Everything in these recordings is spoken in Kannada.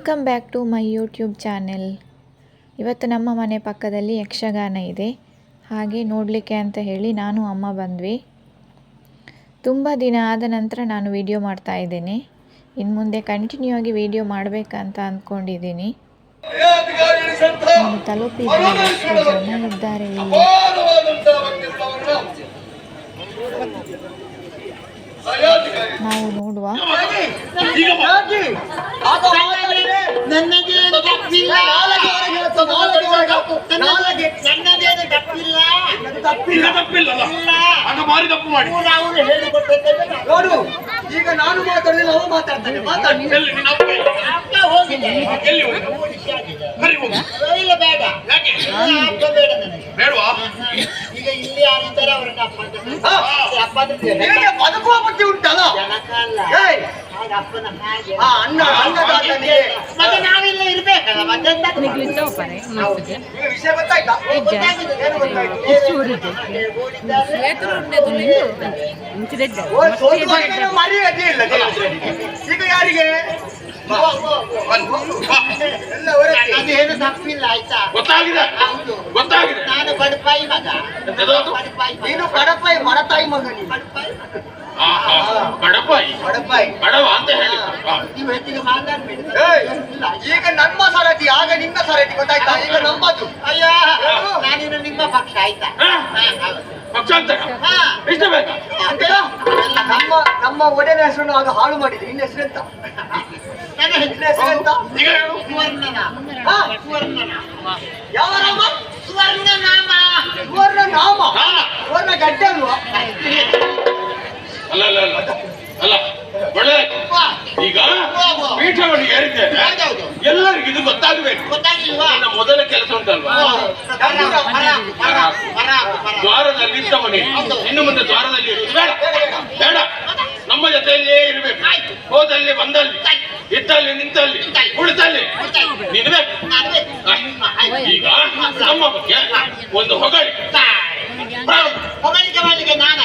Welcome back to my YouTube channel. ಇವತ್ತು ನಮ್ಮ ಮನೆ ಪಕ್ಕದಲ್ಲಿ ಯಕ್ಷಗಾನ ಇದೆ, ಹಾಗೆ ನೋಡಲಿಕ್ಕೆ ಅಂತ ಹೇಳಿ ನಾನು ಅಮ್ಮ ಬಂದ್ವಿ. ತುಂಬ ದಿನ ಆದ ನಂತರ ನಾನು ವಿಡಿಯೋ ಮಾಡ್ತಾ ಇದ್ದೇನೆ. ಇನ್ನು ಮುಂದೆ ಕಂಟಿನ್ಯೂ ಆಗಿ ವಿಡಿಯೋ ಮಾಡಬೇಕಂತ ಅಂದ್ಕೊಂಡಿದ್ದೀನಿ. ನಾನು ತಲುಪಿದ್ದೀನಿ, ಎಷ್ಟು ಜನ ಇದ್ದಾರೆ ಇಲ್ಲಿ. ನಾವು ನೋಡುವ. ಈಗ ನಾನು ಮಾತಾಡಿದ್ರೆ ನಾವು ಮಾತಾಡ್ತೇನೆ. ಈಗ ಇಲ್ಲಿ ಯಾರಿದ್ದಾರೆ ಅವರನ್ನ ಬದುಕುವ ಬುದ್ಧಿ ಉಂಟಲ್ಲ ಮತ್ತೆ ನಾವೆಲ್ಲ ಇರ್ಬೇಕಲ್ಲ. ಮತ್ತೆ ವಿಷಯ ಗೊತ್ತಾಯ್ತಾ? ಮರ್ಯಾದೆ ಇಲ್ಲ ಈಗ ಯಾರಿಗೆ ಅದೇನು ತಪ್ಪಿಲ್ಲ ಆಯ್ತಾ? ಗೊತ್ತಾಗಿದೆ. ನಾನು ಬಡಪಾಯಿ ಮಗ. ನೀನು ಬಡಪಾಯಿ ಮಡತಾಯಿ ಮಗ. ಬಡವ ಅಂತ ಹೇಳಿ ನೀವು ಹೆಚ್ಚಿಗೆ ಮಾತಾಡ್ಬೇಡಿ. ಈಗ ನಮ್ಮ ಸರತಿ, ಆಗ ನಿನ್ನ ಸರತಿ, ಗೊತ್ತಾಯ್ತಾ? ಈಗ ನಮ್ಮದು. ಅಯ್ಯ ನಾನಿನ್ನು ನಿಮ್ಮ ಪಕ್ಷ ಆಯ್ತಾ? ಪಕ್ಷಾಂತರ ಇಷ್ಟ ಬೇಕಾ? ನಮ್ಮ ಒಡೆಯ ಹೆಸರನ್ನು ಆಗ ಹಾಳು ಮಾಡಿದ್ರಿ. ನಿನ್ನ ಹೆಸರೆಂತ? ನನ್ನ ಹೆಸರಿನ ಹೆಸರೆಂತ? ಯಾವ ನಾಮ? ಸುವರ್ಣ ನಾಮ. ಸುವರ್ಣ ನಾಮ? ಸುವರ್ಣ ಗಡ್ಡೆ ಅಲ್ವಾ? ಅಲ್ಲ ಒಳ್ಳೆ. ಈಗ ಪೀಠವನ್ನು ಏರಿದ್ದೇನೆ, ಎಲ್ಲರಿಗೂ ಇದು ಗೊತ್ತಾಗಬೇಕು. ಗೊತ್ತಾಗಿಲ್ವಾ? ಮೊದಲ ಕೆಲಸ ಉಂಟಲ್ವಾ, ದ್ವಾರದಲ್ಲಿ ಇದ್ದವನೇ ಇನ್ನು ಮುಂದೆ ದ್ವಾರದಲ್ಲಿ ಇರುವುದು ಬೇಡ. ನಮ್ಮ ಜೊತೆಯಲ್ಲೇ ಇರಬೇಕು. ಹೋದಲ್ಲಿ ಬಂದಲ್ಲಿ, ಇದ್ದಲ್ಲಿ ನಿಂತಲ್ಲಿ, ಕುಳಿತಲ್ಲಿ ನಿನ್ಬೇಕು. ಈಗ ನಮ್ಮ ಬಗ್ಗೆ ಒಂದು ಹೊಗಳಿಕೆ ಮಾಡಲಿಕ್ಕೆ ನಾನು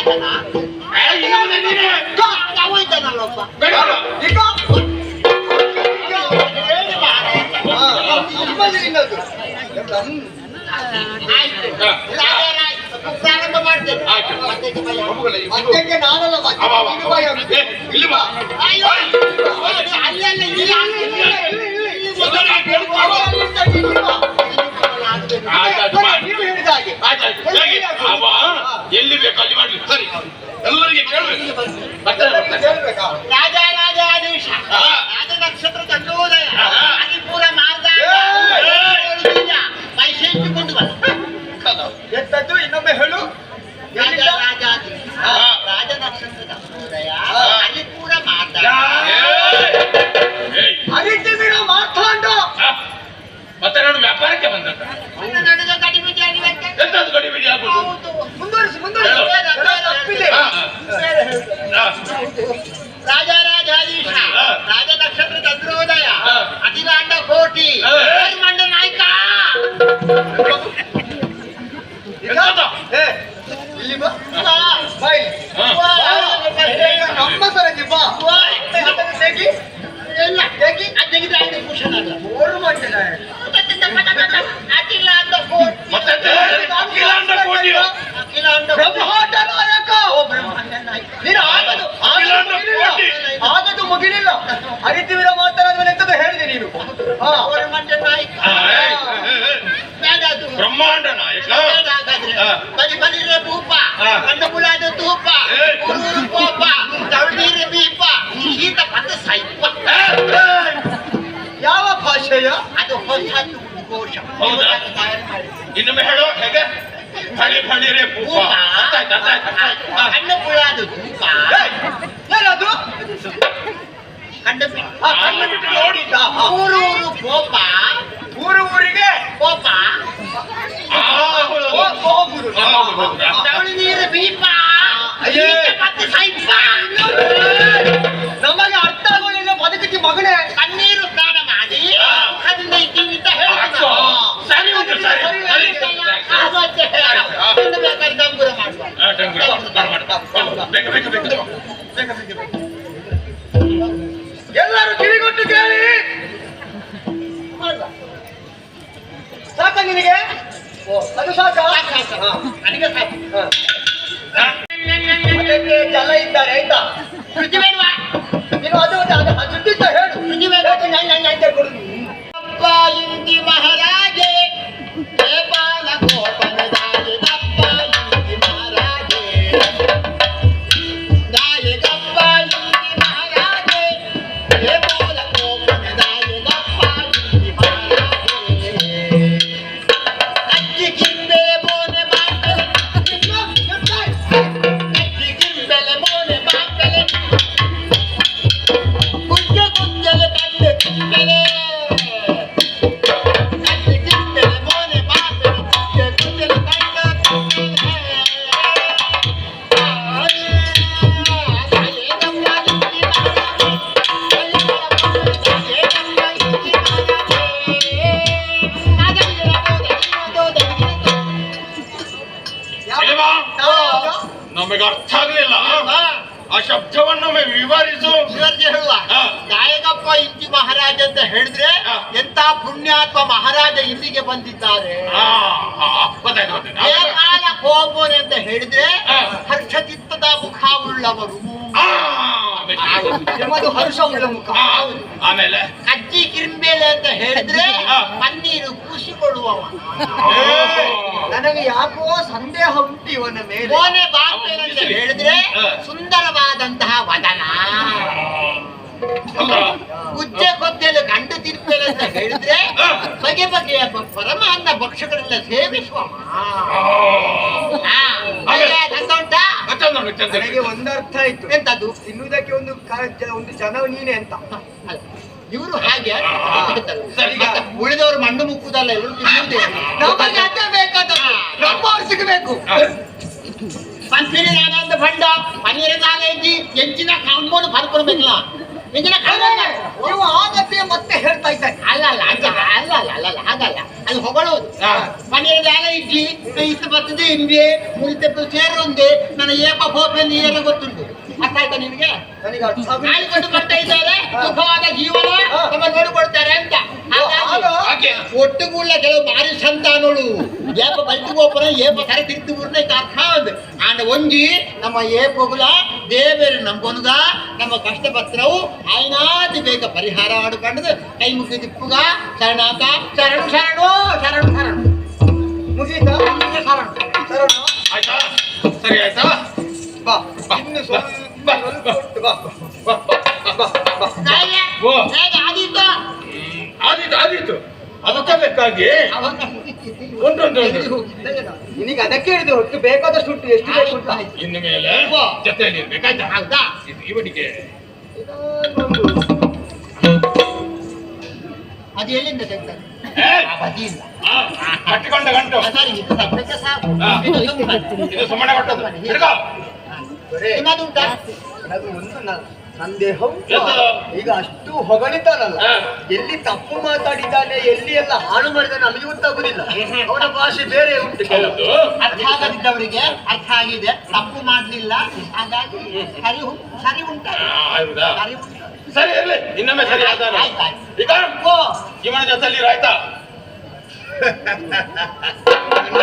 ಪ್ರಾರಂಭ ಮಾಡ್ತೇನೆ. ಎಲ್ಲಿ ಬೇಕು ಅಲ್ಲಿ ಮಾಡ್ಲಿ. ಸರಿ, ಎಲ್ಲರಿಗೆ ಕೇಳಬೇಕು. ರಾಜಾದೇಶ ರಾಜ ನಕ್ಷತ್ರ ಚಂದ್ರೋದಯ ಅಲಿಪುರ ಮಾರ್ಗ ಮೈಸೂರಿಕೊಂಡು ಎತ್ತದ್ದು ಇನ್ನೊಮ್ಮೆ ಹೇಳು. ರಾಜ ನಕ್ಷತ್ರ ಚಂದ್ರೋದಯ ಅಲಿಪುರ ಮಾರ್ಗ ಅರಿತಿವಿರ ಮಾರ್ತಾಂಡ. ಮತ್ತೆ ನಾನು ವ್ಯಾಪಾರಕ್ಕೆ ಬಂದದ್ದು. ನನಗೆ ಕಡಿಮೆ ಎಂತದ್ದು ಕಡಿಮೆ ಆಗ್ಬೋದು? ಮುಂದುವರಿಸಿ. ರಾಜಾಧೀಶ ರಾಜ ನಕ್ಷತ್ರ ಚಂದ್ರೋದಯ ಅಖಿಲಾಂಡ ಕೋಟಿ ಮಂಡ ನಾಯಕ. ಇಲ್ಲಿ ನಮ್ಮ ಸರದಿ ಬಾ. ಎಲ್ಲ ತೆಗಿದ್ರೆ ಭೂಷಣ ಅಲ್ಲ, ಓರು ಮಂಡಲ ಅಖಿಲಾಂಡ ಕೋಟಿ. ಬ್ರಹ್ಮಾಂಡ ನಾಯಕ. ನೀನು ಆಗದು ಮುಗಿಲಿಲ್ಲ. ಅರಿತಿವಿರ ಮಾತಾಡೋದ್ಮೇಲೆ ಎಂತದ್ದು ಹೇಳಿದೆ ನೀನು? ಬ್ರಹ್ಮಾಂಡ ನಾಯಕ. ಬಲಿರೆ ಭೂಪ, ಕಂಡಬುಲಾದ ತೂಪ, ಕೋಪ, ತವಳೀರೆ ಬೀಪ, ಶೀತ ಪದ ಸಾಹಿತ್ಯ. ಯಾವ ಭಾಷೆಯ? ಅದು ಹೊಸದು ಘೋಷ. ಇನ್ನೊಮ್ಮೆ ಹೇಳೋ ಹೇಗೆ? ಬಳಿರೆ ಭೂಪ. ಕಂಡಬುಲಾದ ತೂಪ. ಏನದು? ಕಂಡುಬಿಟ್ಟು ನೋಡಿದ್ದ. ಊರು ಕೋಪ, ಊರಿಗೆ ಕೋಪ, ತವಳಿ ನೀರು ಬೀಪ, ನಮಗೆ ಅರ್ಥ ಆಗೋದಿಲ್ಲ. ಬದುಕಿ ಮಗನೇ ಕಣ್ಣೀರು ಸ್ನಾನ ಮಾಡಿ ಅದರಿಂದ ಜೀವಿತ ಹೇಳ್ತಾರೆ. ಎಲ್ಲರೂ ಕಿವಿಗೊಟ್ಟು ಕೇಳಿ. ಅದಕ್ಕೆ ಜಲ ಇದ್ದಾರೆ ಆಯ್ತಾ? ಶುಚಿ ಬೇಡವಾ? ನೀನು ಅದು ಶುದ್ಧಿತ ಹೇಳು. ಶುಚಿ ಬೇಡ. ಅಂತ ಕೊಡುದು. ಅಪ್ಪ ಇಂದಿ ಮಹಾರಾಜೆ ಗೋಪಾಲ ಗೋಪನದಾಯೆ ಗಪ್ಪ ಇಂದಿ ಮಹಾರಾಜೆ ದಾಯೆ ಗಪ್ಪ ಇಂದಿ ಮಹಾರಾಜೆ ಗೋಪಾಲ ಗೋಪನದಾಯೆ ಗಪ್ಪ ಇಂದಿ ಮಹಾರಾಜೆ ಅಜ್ಜಿ ಕಿಂಬೆಲೆ ಬೋನೆ ಬಾಕಲೆ ಅಜ್ಜಿ ಕಿಂಬೆಲೆ ಬೋನೆ ಬಾಕಲೆ ಕುಂಜೆ ಕುಂಜಲೆ ಕಂಡೆ ಕಿಂಬೆಲೆ ನಮಗೆ ಅರ್ಥ ಆಗಲಿಲ್ಲ ಆ ಶಬ್ದವನ್ನೊಮ್ಮೆ ವಿವರಿಸು. ಇವರಿಗೆ ಹೇಳುವ ನಾಯಕಪ್ಪ ಇಂತಿ ಮಹಾರಾಜ ಅಂತ ಹೇಳಿದ್ರೆ ಎಂತ ಪುಣ್ಯಾತ್ಮ ಮಹಾರಾಜ ಇಲ್ಲಿಗೆ ಬಂದಿದ್ದಾರೆ. ಕಾಲ ಹೋಗೋನೆ ಅಂತ ಹೇಳಿದ್ರೆ ಹರ್ಷಚಿತ್ತದ ಮುಖ ಉಳ್ಳವರು, ನಿಮ್ಮದು ಹರ್ಷ ಉಳ್ಳ ಮುಖ. ಆಮೇಲೆ ಕಜ್ಜಿ ಕಿರಿಂಬೇಲೆ ಅಂತ ಹೇಳಿದ್ರೆ ಪನ್ನೀರು ಖುಷಿಕೊಳ್ಳುವವ. ನನಗೆ ಯಾಕೋ ಸಂದೇಹ ಉಂಟು ಇವನ ಮೇಲೆ. ಬೋನೆ ಬಾಪೇನೆ ಅಂತ ಹೇಳಿದ್ರೆ ಸುಂದರವಾದಂತಹ ವದನ. ಗುಜ್ಜೆ ಕೊದ್ದೆಲು ಗಂಡು ತಿರ್ಪೇಲೆ ಅಂತ ಹೇಳಿದ್ರೆ ಬಗೆ ಬಗೆಯ ಪರಮಾನ್ನ ಭಕ್ಷಕರೆಲ್ಲ ಸೇವಿಸುವ. ಉಂಟಾ? ನನಗೆ ಒಂದರ್ಥ ಆಯ್ತು. ಎಂತದ್ದು? ತಿನ್ನುವುದಕ್ಕೆ ಒಂದು ಜನ ನೀನೆ ಅಂತ. ಇವರು ಹಾಗೆ ಉಳಿದವರು ಮಣ್ಣು ಮುಕ್ಕುದಲ್ಲ, ಇವರು ತಿನ್ನುವುದೇ. ನಮಗೆ ಅದೇ ಬೇಕಾದದ್ದು, ನಮ್ಮವ್ರು ಸಿಗಬೇಕು. ಪಂಪಿನ ನಾನೊಂದು ಬಂಡ ಪನ್ನೀರ ದಾಲ ಇದ್ದಿ ಎಂಚಿನ ಕಾಂಪೌಂಡ್ ಬರ್ಕೊಡ್ಬೇಕಲ್ಲ. ಎಂಚಿನ ನೀವು ಆಗತ್ತೆ ಮತ್ತೆ ಹೇಳ್ತಾ ಇದ್ದಾರೆ. ಅಲ್ಲ ಹಾಗಲ್ಲ, ಅದು ಹೊಗಳೋದು. ಪನ್ನೀರ ದಾಲ ಇದ್ದಿ ಇತ್ತು ಬರ್ತದೆ ಇಂಬೆ ಮುರಿತ ಸೇರೊಂದೆ ನನ್ನ ಏಪ ಹೋಪೆ ನೀರು ಗೊತ್ತುಂಟು. ಅರ್ಥ ಆಯ್ತಾ ನಿಮಗೆ? ನನಗೆ ಅರ್ಥ ಆಗುದಿಲ್ಲ. ನಾಳಿಕೊಂಡು ಬರ್ತಾ ಇದ್ದಾರೆ, ಸುಖವಾದ ಜೀವನ ನಮ್ಮ ನೋಡಿಕೊಳ್ತಾರೆ ಅಂತ. ಹಾಗಾಗಿ ಒಟ್ಟುಗೂಡ್ಲ ಕೆಲವು ಮಾರಿ ಸಂತಾನೋಳು ಏಪ ಬಲ್ತಿಗೋಪುರ ಏಪ ಸರಿ ತಿರ್ತು ಊರ್ನ ಅರ್ಥ ಆಂಡ ಒಂಜಿ ನಮ್ಮ ಏಪಗುಲ ದೇವೇರು ನಂಬೊನುಗ ನಮ್ಮ ಕಷ್ಟ ಪತ್ರವು ಆಯ್ನಾದಿ ಬೇಗ ಪರಿಹಾರ ಆಡುಕೊಂಡದು ಕೈ ಮುಗಿ ತಿಪ್ಪುಗ ಶರಣಾತ ಶರಣು ಶರಣು ಶರಣು ಶರಣು ಮುಗೀತಾ? ಶರಣು ಶರಣು. ಆಯ್ತಾ? ಸರಿ ಆಯ್ತಾ? ಬಾ ಇನ್ನು ಸ್ವಲ್ಪ ಉಂಟು. ಬಾ ಬಾ ಬಾ ಬಾ. ಓ. ಆದೀತು ಆದೀತು ಅದಕ್ಕೆ ಬೇಕಾಗಿ ಉಂಟು. ನಿನಗೆ ಅದಕ್ಕೆ ಹೇಳಿದೆ ಹೊತ್ತು ಬೇಕಾದಷ್ಟು ಉಂಟು, ಎಷ್ಟು ಬೇಕು ಅಂತ. ಇನ್ನು ಮೇಲೆ ಜೊತೆಯಲ್ಲಿ ಇರ್ಬೇಕಾಯ್ತಾ? ಹೌದಾ? ಇವನಿಗೆ ಅದು ಎಲ್ಲಿಂದ ತೆಗ್ತಾರೆ? ಬದಿಯಿಂದ ಕಟ್ಟಿಕೊಂಡ ಗಂಟು ಸರಿ, ಇದು ಸದ್ಯಕ್ಕೆ ಸಾಕು. ಇದು ಸುಮ್ಮನೆ. ಇದು ಸುಮ್ಮನೆ ಕೊಟ್ಟದ್ದು. ಹಿಡ್ಕೋ. ಏನಾದ್ರು ಉಂಟಾ? ನನಗೆ ಒಂದು ಸಂದೇಹ ಉಂಟು. ಎಂತದು? ಈಗ ಅಷ್ಟು ಹೊಗಳಿತಾನಲ್ಲ, ಹಾ. ಎಲ್ಲಿ ತಪ್ಪು ಮಾತಾಡಿದ್ದಾನೆ, ಎಲ್ಲಿ ಎಲ್ಲ ಹಾಳು ಮಾಡಿದ್ದಾನೆ ನಮಗೆ ಗೊತ್ತಾಗುದಿಲ್ಲ. ಅವನ ಭಾಷೆ ಬೇರೆ ಉಂಟು ಕೆಲವು. ಹೌದು. ಅರ್ಥ ಆಗದಿದ್ದವರಿಗೆ ಅರ್ಥ ಆಗಿದೆ, ತಪ್ಪು ಮಾಡ್ಲಿಲ್ಲ, ಹಾಗಾಗಿ ಸರಿ ಉಂಟಾ? ಹೌದಾ? ಸರಿ ಉಂಟು. ಸರಿ ಇರ್ಲಿ, ಇನ್ನೊಮ್ಮೆ ಸರಿ ಆದ ಈಗ ಇವನ ಜೊತೆಲಿ ಆಯ್ತಾ?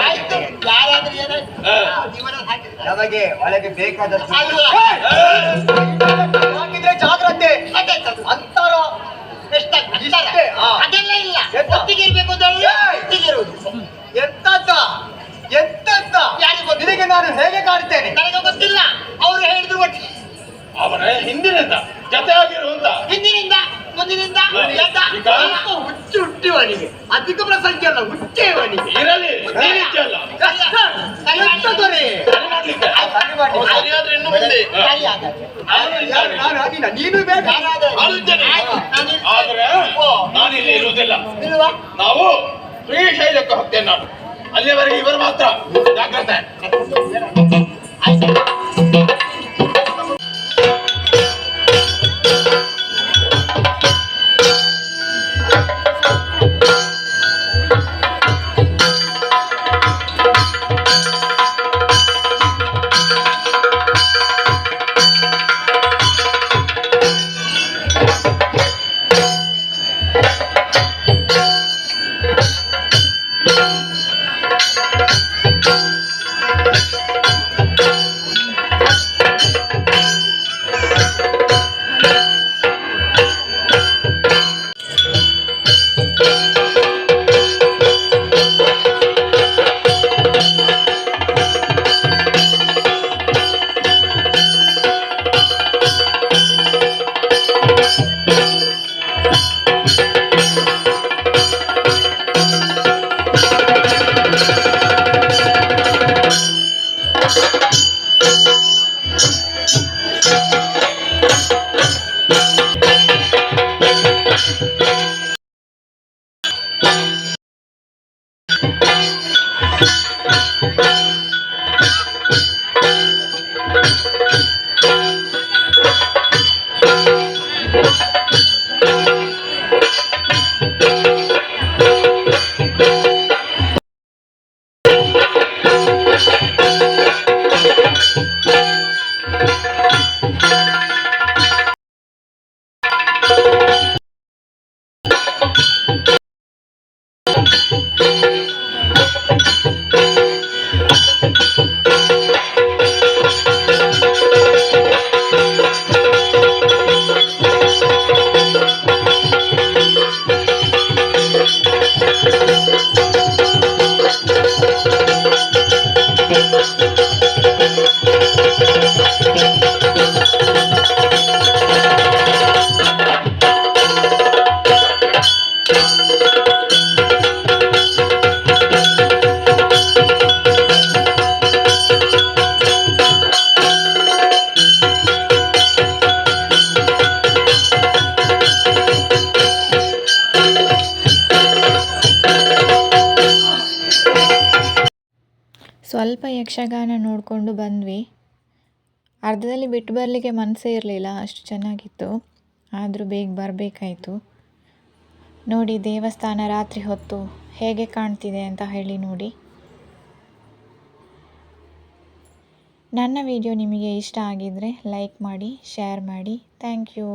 ಆಯ್ತು, ಯಾರಾದ್ರೂ ಏನಾಯ್ತು ಜೀವನ ಹಾಕಿದ್ರೆ ನಮಗೆ ಒಳಗೆ ಬೇಕಾದಷ್ಟು ಅಲ್ವಾ? ಹಾಕಿದ್ರೆ ಜಾಗ್ರತೆ ಅದಾಯ್ತದು. ಅಂತರ ಇಷ್ಟೇ. ಹಾ. ಅದೆಲ್ಲ ಇಲ್ಲ, ಎಂತ? ಒಟ್ಟಿಗೆ ಇರ್ಬೇಕು ಅಂತ ಹೇಳಿ ಒಟ್ಟಿಗೆ ಇರುವುದು. ಎಂತಂತ ಎಂತಂತ ಯಾರಿಗೆ ಗೊತ್ತು? ನಿನಗೆ ನಾನು ಹೇಗೆ ಕಾಡ್ತೇನೆ? ನನಗೆ ಗೊತ್ತಿಲ್ಲ, ಅವರು ಹೇಳಿದ್ರು ಒಟ್ಟಿಗೆ. ಅವನ ಹಿಂದಿನಿಂದ ಜೊತೆ ಆಗಿರುವಂತ ಹಿಂದಿನಿಂದ ಮುಂದಿನಿಂದ ಎದ್ದ. ಈಗ ಹುಚ್ಚು ಹುಟ್ಟಿವನಿಗೆ ಅಧಿಕ ಪ್ರಸಂಖ್ಯೆ ಅಲ್ಲ, ಹುಚ್ಚೇವನಿಗೆ ಇರಲಿ ನೀನಿದ್ಯಲ್ಲ. ಎಂತ ದೊರೆ? ಸರಿ ಮಾಡ್ಲಿಕ್ಕೆ ಸರಿ ಮಾಡಿ. ಸರಿಯಾದ್ರೆ ಇನ್ನು ಮುಂದೆ ಸರಿ ಹಾಗಾದ್ರೆ. ನಾನು ಇದ್ದೇನೆ. ನಾನು ಆಗಿಲ್ಲ, ನೀನು ಬೇಕು. ನಾನು ಇದ್ದೇನೆ. ಆಯ್ತು, ನಾನು ಇರ್ತೇನೆ. ಆದ್ರೆ ಓ. ನಾನಿಲ್ಲಿ ಇರುವುದಿಲ್ಲ. ಇಲ್ವಾ? ನಾವು ಶ್ರೀಶೈಲಕ್ಕೆ ಹೋಗ್ತೇನೆ. ನಾನು ಅಲ್ಲಿವರೆಗೆ ಇವರು ಮಾತ್ರ ಜಾಗ್ರತೆ. ಆಯ್ತು. ಸ್ವಲ್ಪ ಯಕ್ಷಗಾನ ನೋಡಿಕೊಂಡು ಬಂದ್ವಿ. ಅರ್ಧದಲ್ಲಿ ಬಿಟ್ಟು ಬರಲಿಕ್ಕೆ ಮನಸ್ಸೇ ಇರಲಿಲ್ಲ, ಅಷ್ಟು ಚೆನ್ನಾಗಿತ್ತು. ಆದರೂ ಬೇಗ ಬರಬೇಕಾಯಿತು. ನೋಡಿ ದೇವಸ್ಥಾನ ರಾತ್ರಿ ಹೊತ್ತು ಹೇಗೆ ಕಾಣ್ತಿದೆ ಅಂತ ಹೇಳಿ ನೋಡಿ. ನನ್ನ ವಿಡಿಯೋ ನಿಮಗೆ ಇಷ್ಟ ಆಗಿದ್ದರೆ ಲೈಕ್ ಮಾಡಿ, ಶೇರ್ ಮಾಡಿ. Thank you.